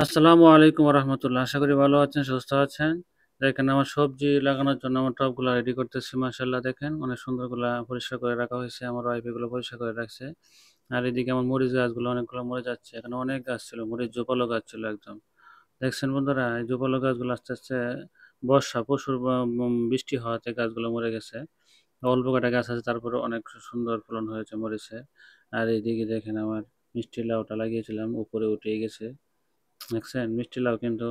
আসসালামু আলাইকুম রহমতুল্লাহ। আশা করি ভালো আছেন, সুস্থ আছেন। দেখেন আমার সবজি লাগানোর জন্য আমার টবগুলা রেডি করতেছি। মাশাআল্লাহ দেখেন অনেক সুন্দরগুলা পরিষ্কার করে রাখা হয়েছে। আমার ওয়াইফ এগুলো পরিষ্কার করে রাখছে। আর এদিকে আমার মরিচ গাছগুলো অনেকগুলো মরে যাচ্ছে। এখানে অনেক গাছ ছিল, মরিচ জোপালো গাছ ছিল একদম। দেখছেন বন্ধুরা, এই জোপালো গাছগুলো আস্তে আস্তে বর্ষা প্রচুর বৃষ্টি হওয়াতে গাছগুলো মরে গেছে। অল্প কটা গাছ আছে, তারপরে অনেক সুন্দর ফলন হয়েছে মরিচে। আর এইদিকে দেখেন আমার মিষ্টি লাউটা লাগিয়েছিলাম, উপরে উঠে গেছে। দেখছেন মিষ্টি লাউ কিন্তু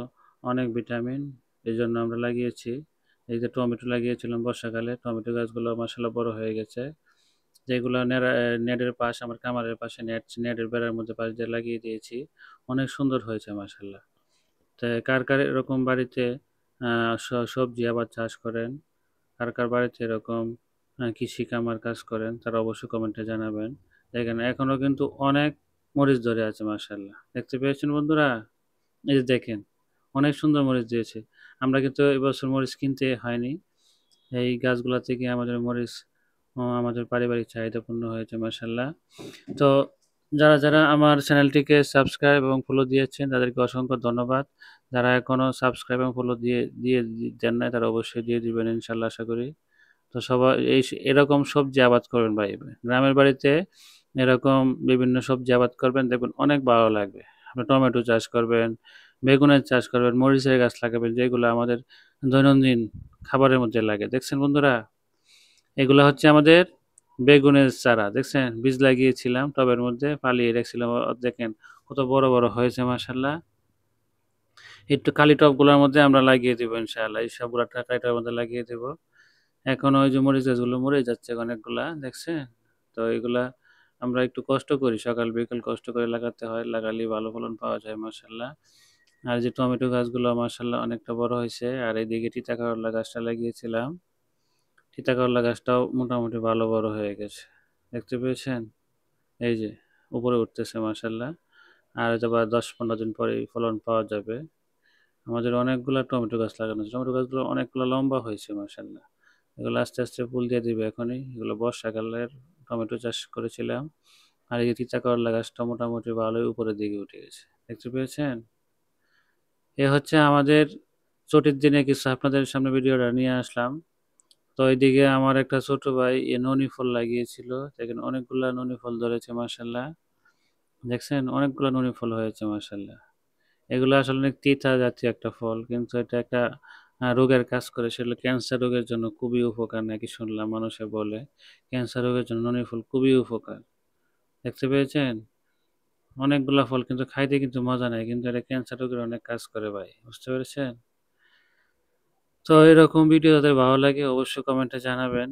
অনেক ভিটামিন, এই জন্য আমরা লাগিয়েছি। এই যে টমেটো লাগিয়েছিলাম বর্ষাকালে, টমেটো গাছগুলো মাসাল্লাহ বড় হয়ে গেছে। যেগুলো নেটের পাশ, আমার কামারের পাশে নেটের বেড়ার মধ্যে পাশ দিয়ে লাগিয়ে দিয়েছি। অনেক সুন্দর হয়েছে মাসাল্লাহ। তো কার কার এরকম বাড়িতে সবজি আবার চাষ করেন, কার কার বাড়িতে এরকম কৃষি কামার কাজ করেন, তারা অবশ্যই কমেন্টে জানাবেন। দেখেন এখনো কিন্তু অনেক মরিচ ধরে আছে মাসাল্লাহ, দেখতে পেয়েছেন বন্ধুরা? এই যে দেখেন অনেক সুন্দর মরিচ দিয়েছে। আমরা কিন্তু এবছর মরিচ কিনতে হয়নি, এই গাছগুলা থেকে আমাদের মরিচ আমাদের পারিবারিক চাহিদা পূর্ণ হয়েছে মাসাল্লাহ। তো যারা যারা আমার চ্যানেলটিকে সাবস্ক্রাইব এবং ফলো দিয়েছেন তাদেরকে অসংখ্য ধন্যবাদ। যারা এখনো সাবস্ক্রাইব এবং ফলো দিয়ে দিয়ে দেন নাই তারা অবশ্যই দিয়ে দিবেন ইনশাল্লাহ, আশা করি। তো সবাই এরকম সবজি আবাদ করবেন ভাই, গ্রামের বাড়িতে এরকম বিভিন্ন সবজি আবাদ করবেন, দেখবেন অনেক ভালো লাগবে। আপনি টমেটো চাষ করবেন, বেগুনের চাষ করবেন, মরিচের গাছ লাগাবেন, যেগুলো আমাদের দৈনন্দিন খাবারের মধ্যে লাগে। দেখছেন বন্ধুরা, এগুলো হচ্ছে আমাদের বেগুনের চারা। দেখছেন বীজ লাগিয়েছিলাম টবের মধ্যে, পালিয়ে রেখেছিলাম। দেখেন কত বড় বড় হয়েছে মাসাল্লাহ। একটু খালি টবগুলোর মধ্যে আমরা লাগিয়ে দেবো ইনশাআল্লাহ, এই সবগুলা টাকা এটার মধ্যে লাগিয়ে দেবো। এখন ওই যে মরিচ গাছগুলো মরে যাচ্ছে অনেকগুলা, দেখছেন? তো এগুলা আমরা একটু কষ্ট করি, সকাল বিকেল কষ্ট করে লাগাতে হয়, লাগালেই ভালো ফলন পাওয়া যায় মাশাআল্লাহ। আর যে টমেটো গাছগুলো মাশাআল্লাহ অনেকটা বড় হয়েছে। আর এইদিকে তিতা করলা গাছটা লাগিয়েছিলাম, তিতা করলা গাছটাও মোটামুটি ভালো বড় হয়ে গেছে, দেখতে পেয়েছেন? এই যে উপরে উঠতেছে মাশাআল্লাহ। আর হয়তো বা 10-15 দিন পরেই ফলন পাওয়া যাবে। আমাদের অনেকগুলা টমেটো গাছ লাগানো আছে, টমেটো গাছগুলো অনেকগুলো লম্বা হয়েছে মাশাআল্লাহ। এগুলো আস্তে আস্তে ফুল দিয়ে দিবে এখনই। এগুলো বর্ষাকালের টমেটো চাষ করেছিলাম। আর এই যে তিতা করলা গাছটা মোটামুটি ভালোই উপরের দিকে উঠে গেছে, দেখতে পেয়েছেন? এ হচ্ছে আমাদের ছুটির দিনে কিছু আপনাদের সামনে ভিডিওটা নিয়ে আসলাম। তো এইদিকে আমার একটা ছোট ভাই ননি ফল লাগিয়েছিল, দেখেন অনেকগুলা ননি ফল ধরেছে মাশাআল্লাহ। দেখছেন অনেকগুলা ননি ফল হয়েছে মাশাআল্লাহ। এগুলো আসলে অনেক তিতা জাতীয় একটা ফল, কিন্তু এটা একটা রোগের কাজ করে, সেগুলো ক্যান্সার রোগের জন্য খুবই উপকার নাকি শুনলাম মানুষে বলে। ক্যান্সার রোগের জন্য ননি ফল খুবই উপকার, দেখতে পেয়েছেন? অনেকগুলা ফল কিন্তু খাইতে কিন্তু মজা নাই, কিন্তু এটা ক্যান্সার রোগের অনেক কাজ করে ভাই, বুঝতে পেরেছেন? তো এরকম ভিডিও যাদের ভালো লাগে অবশ্যই কমেন্টে জানাবেন।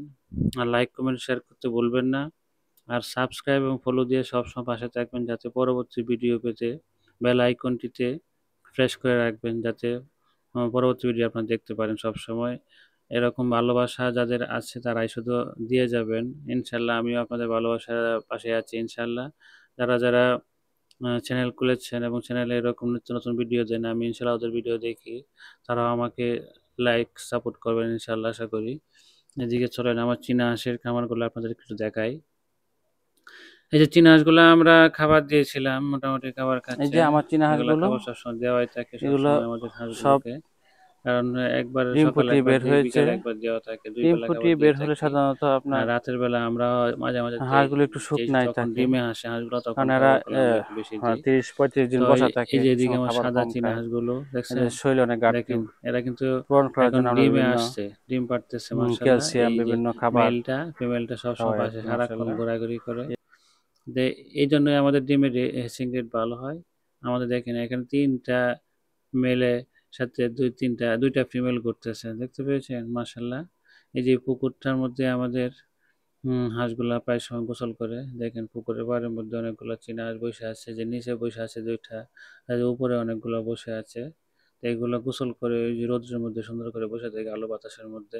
আর লাইক কমেন্ট শেয়ার করতে ভুলবেন না। আর সাবস্ক্রাইব এবং ফলো দিয়ে সবসময় পাশে থাকবেন, যাতে পরবর্তী ভিডিও পেতে বেল আইকনটিতে প্রেস করে রাখবেন, যাতে পরবর্তী ভিডিও আপনারা দেখতে পারেন সবসময়। এরকম ভালোবাসা যাদের আছে তারাই শুধু দিয়ে যাবেন। ইনশাল্লাহ আমিও আপনাদের ভালোবাসার পাশে আছি ইনশাল্লাহ। যারা যারা চ্যানেল খুলেছেন এবং চ্যানেলে এরকম নিত্য নতুন ভিডিও দেন, আমি ইনশাল্লাহ ওদের ভিডিও দেখি। তারাও আমাকে লাইক সাপোর্ট করবেন ইনশাল্লাহ, আশা করি। এদিকে চলেন আমার চীনা হাঁসের খামারগুলো আপনাদের একটু দেখাই। এই যে চীনা হাঁসগুলো আমরা খাবার দিয়েছিলাম, মোটামুটি খাবার এই খাচ্ছে। যে আমার চীনা এগুলা হাঁসগুলো, খাবার সবসময় দেওয়াই থাকে এগুলো সবসময় আমাদের সব হাঁসগুলোকে। কারণ একবার ডিম সকালে ফুটিয়ে একবার বের দিই, হয়েছে। বিকালে একবার দেওয়া থাকে, ২ ডিম বেলা খাবার ফুটিয়ে দিয়ে বের হলে থাকি। সাধারণত আর আপনার রাতের বেলা আমরা মাঝে মাঝে দেই। হাঁসগুলো একটু যেই শুকনাই যখন থাকে, ডিমে হাসে হাঁসগুলো তখন কারণ এরা খাবারগুলো আমরা একটু বেশি দিই। 30-35 দিন তো বসা এই থাকে, যে এই এদিকে সময় আমার খাবার সাদা কম চীনা খায়। হাঁসগুলো দেখছেন? এদের শরীরে অনেক ঘাটতি দেখেন এরা কিন্তু পূরণ করার এখন জন্য আমরা ডিমে বিভিন্ন আসছে, ডিম পাড়তেছে মাশাআল্লাহ। ক্যালসিয়াম, এই যে বিভিন্ন খাবার মেলটা ফিমেলটা সবসময় খাওয়াই আর পাশে কি, সারাক্ষণ মাসাল্লাহ। ঘোরাঘুরি করে। যে এই জন্যই আমাদের ডিমের হেসিং রেট ভালো হয়। আমাদের দেখেন এখানে ৩টা মেলে সাথে ২টা ফিমেল ঘুরতেছে, দেখতে পেয়েছেন মাশাআল্লাহ। এই যে পুকুরটার মধ্যে আমাদের হাঁসগুলা প্রায় সময় গোসল করে। দেখেন পুকুরের পাড়ের মধ্যে অনেকগুলা চীনা হাঁস বসে আছে, যে নিচে বসে আছে ২টা, আর যে উপরে অনেকগুলা বসে আছে। তো এগুলা গোসল করে ওই যে রৌদ্রের মধ্যে সুন্দর করে বসে থাকে আলো বাতাসের মধ্যে।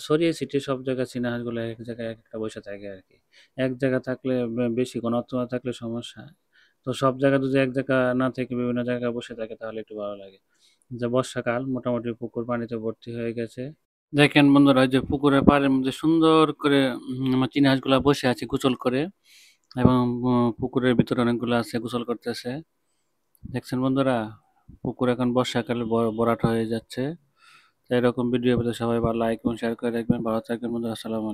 ছড়িয়ে ছিটিয়ে সব জায়গায় চীনা হাঁসগুলো এক জায়গায় একেকটা বসে থাকে আরকি। এক জায়গা থাকলে বেশি ঘনত্ব না থাকলে সমস্যা। তো সব জায়গা যদি এক জায়গা না থেকে বিভিন্ন জায়গায় বসে থাকে তাহলে একটু ভালো লাগে। যে বর্ষাকাল মোটামুটি পুকুর পানিতে ভর্তি হয়ে গেছে। দেখেন বন্ধুরা, ওই যে পুকুরের পাড়ের মধ্যে সুন্দর করে আমার চীনা হাঁসগুলা বসে আছে গোসল করে, এবং পুকুরের ভিতরে অনেকগুলো আছে গোসল করতেছে। দেখছেন বন্ধুরা? পুকুর এখন বর্ষাকালে ভরাট হয়ে যাচ্ছে। তো এরকম ভিডিও পেতে সবাই লাইক এবং শেয়ার করে রাখবেন। ভালো থাকবেন বন্ধুরা। আসসালামু আলাইকুম।